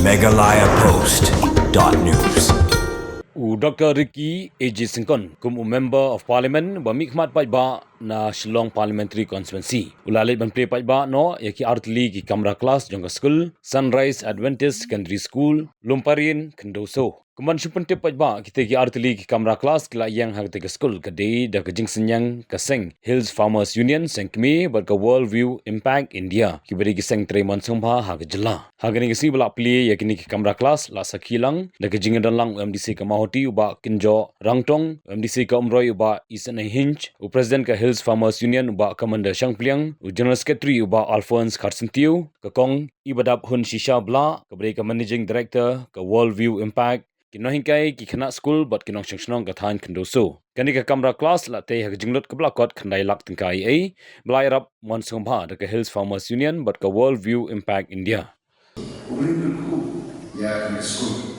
megalayapost.news. Dr. Ricky A.J. Singkon, Member of Parliament, Bamikmat Pajba na Shillong Parliamentary Constituency. Ulalit ban play Pajba no, yaki artli ki kamera class jongka school, Sunrise Adventist Secondary School, Lumparin, Kendoso. Kuman syupunte Pajba, kita ki artli ki kamera class kila yang hagte ke school, kadai da kejing senyang kaseng, Hills Farmers Union, sengkmi, berka World View Impact India, kiberi kiseng Tremon Sumba hagajela. Hagani kisi balak play yakini ki kamera class, la sakilang, da kejing dalang MDC Kamahoti uba Kinjo Rangtong, MDC ka Umroy uba Isan Hinch, President ka Hills Farmers Union uba Commander Shangpliang, General Secretary uba Alphonse Karsentiu, Kong Ibadap Hun Shisha Bla, ka Managing Director ka World View Impact, Kinohingkai ki kena school but kinong sengsnong kathan kendoso. Kani ka kamera class la te hag jinglot ka blakot khandai lak tingkai ai, blai rap mon songba da ka Hills Farmers Union but ka World View Impact India. Ya kena school.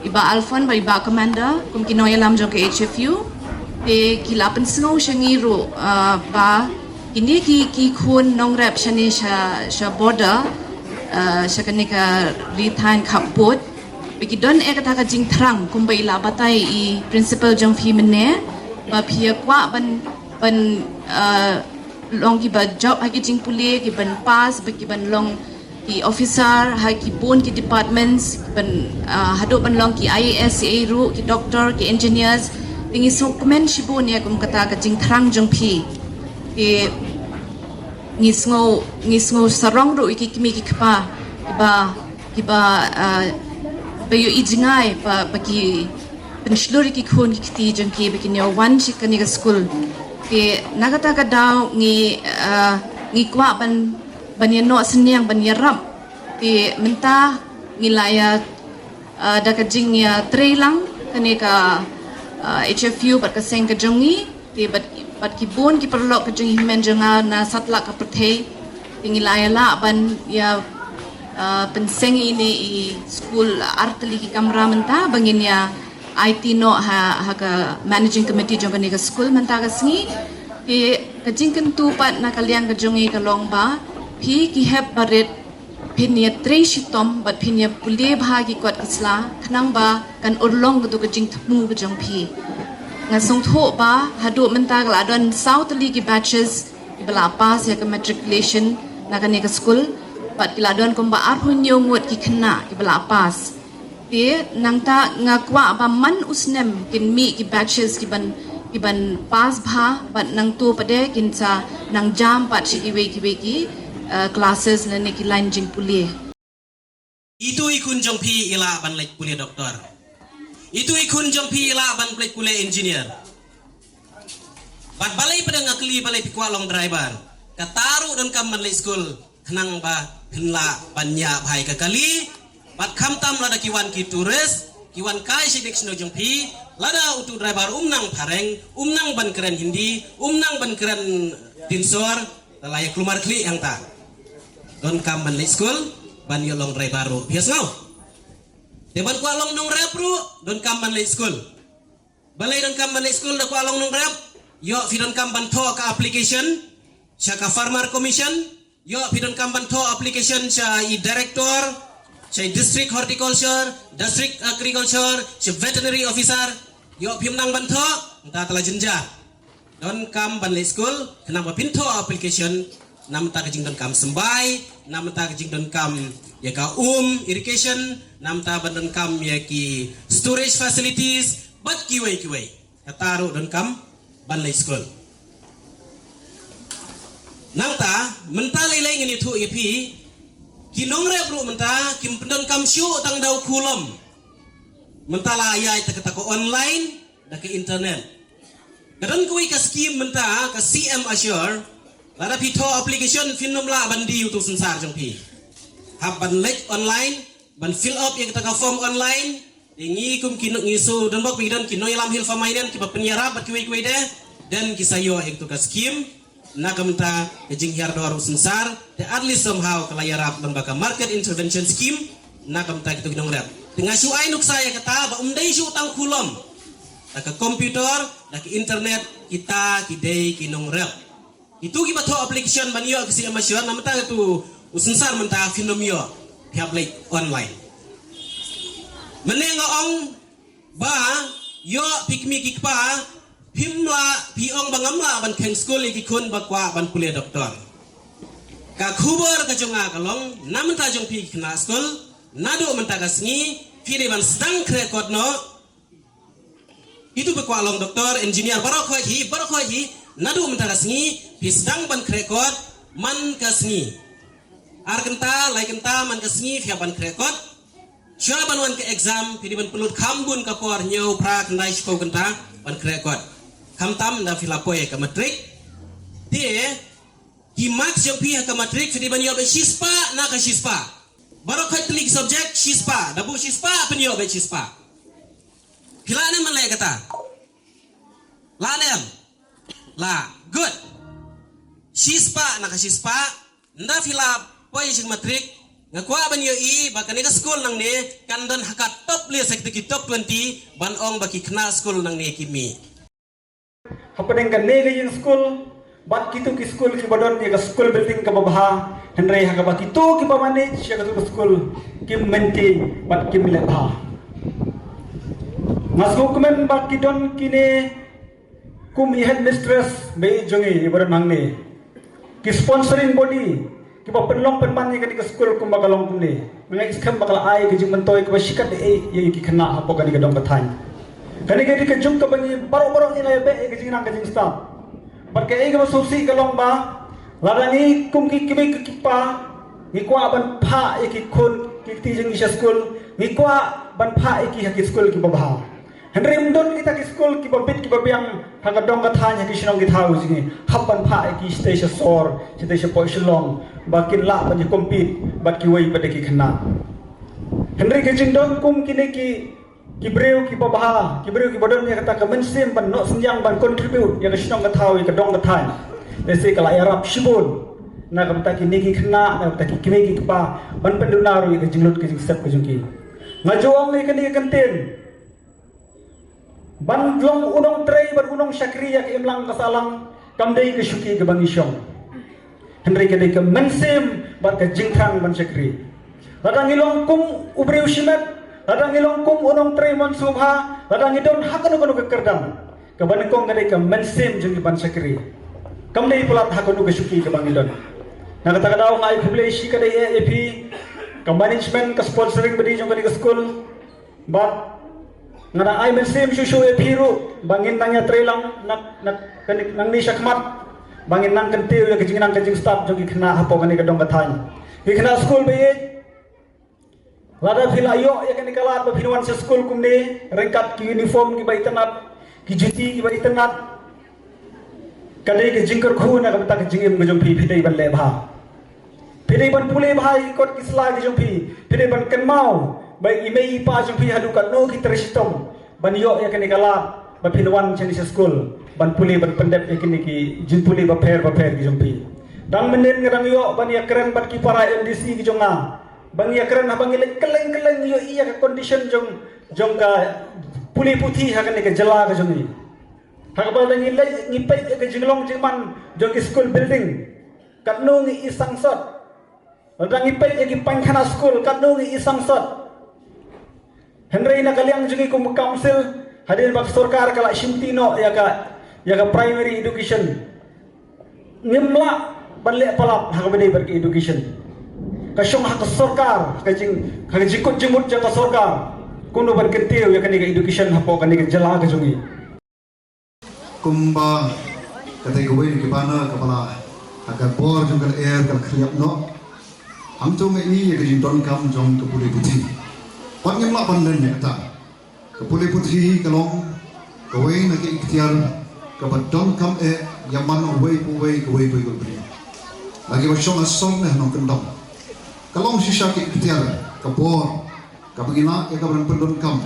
Iba Alphon ba iba Commander kum kinoy alam jong ke HFU te kilapan singaw siya ngiro ba kini ki kun nong rep siya ni siya border siya kani ka ritan kapot biki don kata ka jing terang kum ba ila batay I principal jong fi mene ba pia kwa ban long ki ba job ha ki jing puli ki ban pass ba ki ban long ki officer hai ki pun ki departments ban hado ban long ki IAS ki ru ki doctor ki engineers tingi so komen shibun ya kum kata ka jing thrang jong phi ki ngisngo sarong ru ki kimi ki kpa kiba bayo ijingai pa ki pensluri ki khun ki ti jong ki bikin yo one chikani ka school ki nagata ka daw ngi kwa banyan no senyang banyan rap ti mentah ngilaya da kajing ya trailang kani ka HFU bat kaseng ka jongi ti bat kibun ki perlo ka jongi himen jonga na satla ka perthei ti ngilaya la ban ya penseng ini I school artli ki kamera mentah bangin ya IT no ha ka managing committee jonga ni ka school mentah ka singi ti kajing kentu pat na kalian ka jongi ka longba Pi ki hep baret pinya tre shitom bat pinya pule bahagi kot kisla kanang ba kan urlong gitu kejing temu kejong pi ngasong tho ba hadu mentag la don south league batches ibala pas ya ke matriculation na kan ke school bat kila don komba arhun yongot ki kena ibala pas ti nang ta ngakwa ba man usnem kin mi ki batches ki ban pas bha bat nang tu pade kin sa nang jam pat chi ki classes na ki line jing puli itu ikun jong pi ila ban lek puli doktor itu ikun jong pi ila ban lek puli engineer bat balai pada ngakli balai pikwa long driver kataru dan kam ban lek school kenang ba henla banya bhai ka kali bat kham tam lada kiwan ki turis kiwan kai sidik sno jong pi lada utu driver umnang pareng umnang ban keren hindi umnang ban keren tinsor layak keluar kli yang tak don kam ban lek school ban yo long driver baru bias ngau de ban kwa long nong rep ru don kam ban lek school balai don kam ban lek school da kwa long nong rep yo fi don kam ban tho ka application sya ka farmer commission yo fi don kam ban tho application sya I director sya district horticulture district agriculture sya veterinary officer yo fi menang ban tho ta telah jenja don kam ban lek school kenapa pinto application nam ta kajing don kam sembai nam ta kajing don kam ya ka irrigation nam ta ban don kam ya ki storage facilities bat kiwai kataru don kam ban lek school nam ta menta lelai ngini thu ipi kinong re bro menta kim pendon kam syu tang dau kulom menta la ayai ta ko online da ke internet kadang kuwi ka scheme menta ka CM Assure lada pito application finom la bandi YouTube sensar jong pi hab ban lek online ban fill up yang kita ka form online Ingi kum kino ngisu dan bak pigdan kino ilam hil famainan ki penyiara bat kuwi de dan kisayo hektu ka skim na kamta kajing hiar doar usensar te at least somehow kalayarap lembaga market intervention scheme na kamta kitu ginong rap tengah suai nuk saya kata ba umdai su utang kulom ke komputer ke internet kita kidei kinong rap itu kibat ho application banyo kasi amasyon namta tu usensar menta finomio public online menengong ba yo pikmi kikpa pimla piong bangamla ban keng school ikikun bakwa ban pule doktor ka khubor ka jonga kalong naman ta jong pi kna school nado menta kasngi pide ban sedang record no itu bakwa long doktor engineer barokho hi nado menta kasngi pi sedang ban record man kasngi ar kenta lai kenta man kasngi fi ban record Siapa banuan ke exam, pilih ban pelut kambun kapor nyau pra kendai sekolah kenta ban record. Kamtam da filapoy ke matrik. Dia himak yang pihak ke matrik pilih ban yo be sispa na ka sispa. Baru kai telik subjek sispa, dabu sispa penyo be sispa. Pilane man lay kata. La nem. La good. Sispa na ka sispa, nda filapoy sing matrik. Ngakwa ban yo I baka nega school nang ne kandan hakat top list sekti top 20 ban ong baki kena school nang ne kimi hapadeng kan nega yin school bat kitu ki school ki badon ye school building ka babha henry ha ka baki to ki manage ya ka school kim maintain bat kim lebha masuk kumen bat ki don kine kum headmistress be jongi badon nang ne ki sponsoring body kiba penlong penman ni kadi ke school kum bakalong kum ni mengai iskam bakal ai ke jing mentoi ke sikat de ye ki kena hapo kadi ke dong bathan kadi ke jung ke bani baro-baro ni lai be ke jing nang ke jing staff bar ke ai ke susi ke long ba ladani kum ki kibe ke kipa ni kwa ban pha ye ki khun ki ti jing isha school ni kwa ban pha ye ki ha ki school ki babha henry mdon kita ki school ki babit ki babiang haga dong bathan ya ki sinong ki thau jingi hapan pha ye ki station sor station poisilong bakin la banyak kompit bat ki wei pada ki khana henry ke jingdong kum kini ki breu ki babha ki breu ki bodon ya kata ke mensim ban no senjang ban contribute ya ke sinong ka thau ke dong bathan desi kala arab shibun na kamta ki ni ki khana na kamta ki kiwe ki pa ban pendunaru ke jinglut ke jing step ke jungki ngajuang ni kini kantin ban long unong trei ban unong syakriya ke imlang kasalang kamdei ke syuki ke bangisyong henry ke deke mensim bat ke jingthang ban syakri ladang ilong kum ubreu shimet ladang ilong kum unong trei mon subha ladang idon hakanu kanu ke kerdam ke banekong ke deke mensim jeng ban syakri kamdei pulat hakanu ke syuki ke bangidon na kata kadao ngai publish ke dei AP ke management ke sponsoring bedi jong ke school bat ngada ai mensim susu e piru bangin nangnya trelang nak nang ni syakmat bangin nang kentiu ya kejing nang kejing staff jogi kena hapo kani kedong kathan ki kena school be lada fil ayo ya kani kala ba finwan se school kumne rengkat ki uniform ki bai tanat ki juti ki bai tanat kadai ke jingkar khu na kata ke jingim gojong pi phidai ban le bha phidai ban pule bhai kot kisla ki jong pi phidai ban kenmau baik imei pa jumpi hadukan no kita resitom ban yo ya kini kala ba pinwan chani school ban puli ban pendep ya kini ki jin puli ba pher ki jumpi dang menen ngadang yo ban ya keren ban ki para MDC ki jonga ban ya keren abang ile keleng yo iya ka condition jong ka puli putih ha kini ke jela ka jongi ha ba dang ile ngipai ke jinglong jiman jong school building kat no ngi isang sot dang ngipai ki pangkhana school kat no ngi isang sot henry na kaliang jungi kum council hadir bak sarkar kala shimtino ya ka primary education ngimla balle palap ha ka berki education ka syong ha ka sarkar ka jikut jemut ja ka sarkar kuno ban kentiu ya kani ka education hapo kani ka jala ka jungi kumba kata ko wen ki bana kapala agar bor jung kal air kal khriap no ham to me ni ka jin don kam jong to puli puti Pan yang lapan dan nyata, kepulih putri kalong, kawai nak ikhtiar, kepadang kam yaman away kawai beri. Lagi bersyong asong nak kendang. Kalong sisa ikhtiar, kapor, kapagina, kabaran pendon kam,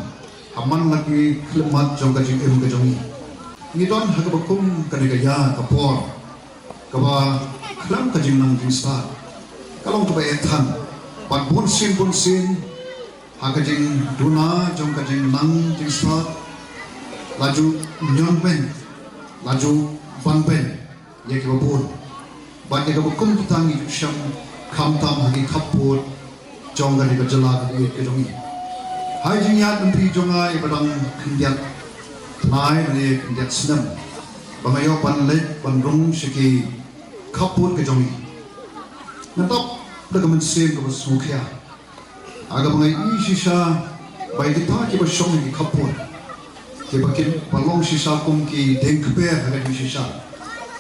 aman lagi klemat jong kajing kajong. ngidon hagabakum kanigaya kapor kaba klam kajing nang jinsta kalong kaba ethan bat bon sin hakajing duna jong kajing nang jinsta laju nyon pen laju ban pen ye ki babun bat ye hagabakum kitangi sham kham tam hagi khapur jong ga ni jala ga ye ke jongi hai jing ya tempi jonga ibadang kindiat mai ne kindiat snam bangayo pan le pan rong shiki khapur ke jongi natop da gamen sem ko sukhya aga bangai I shisha bai kita ki ba shong ki khapur ke bakin palong shisha kum ki denkpe aga di shisha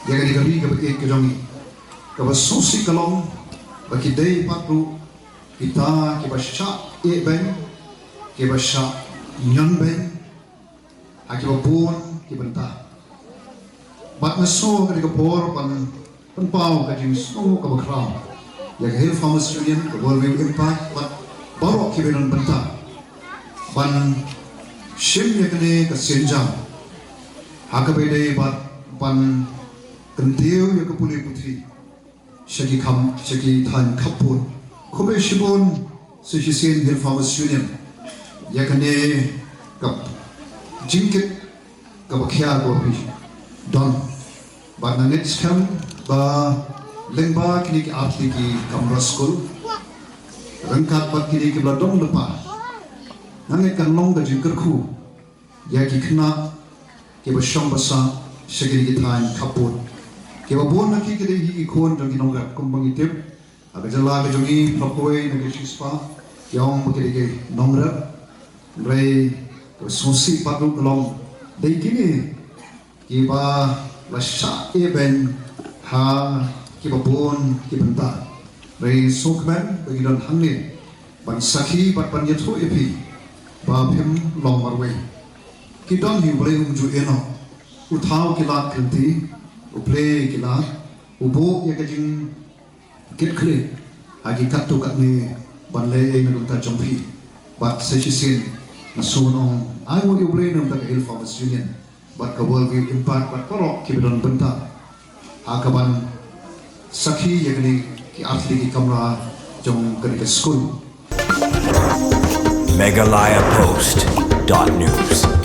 ya ga di ga ke jongi ka ba sosi kalong baki dei patru kita ki ba sha e ben ke ba sha nyon ben aki ba bon ki banta bat na so ka ka por pan pau ka jing so ka ba kram ya ka Hill Farmers Union ka bol will impact bat baro ki benon banta ban shim ya kane ka senjam ha ka be dei bat pan kentiu ya ka puli putri shaki kham shaki than khapun khobe shibon se shisen Hill Farmers Union yakane kap jingkit kabakhya go pi don but na next time ba lengba kini ki atli ki kamra school rangkat pat kini ki bladong lepa nange kan long da jingker khu ya ki khna ke ba shom basa shagiri ki thain khaput ke ba bon na ki hi ki khon jong ki nong ga kumbang itip aga jala ga jongi phapoi na ki shispa yong ke ke nongra Ray sosi patru long dei kini kiba la sha eben ha kiba bon kibanta Ray sokman bagi dan hangin ban sakhi bat pan yatho epi ba phim long marwe kidon hi boleh umju eno uthau kila kenti uple kila ubo ya kajing kit kle agi katu katne ban le na ta jompi bat sechisin Nasunong I will you blame them the Hill Farmers Union but ka will give impact but korok kibidon benta hakaban sakhi yagni ki atli ki kamra jong kani school Meghalaya Post.news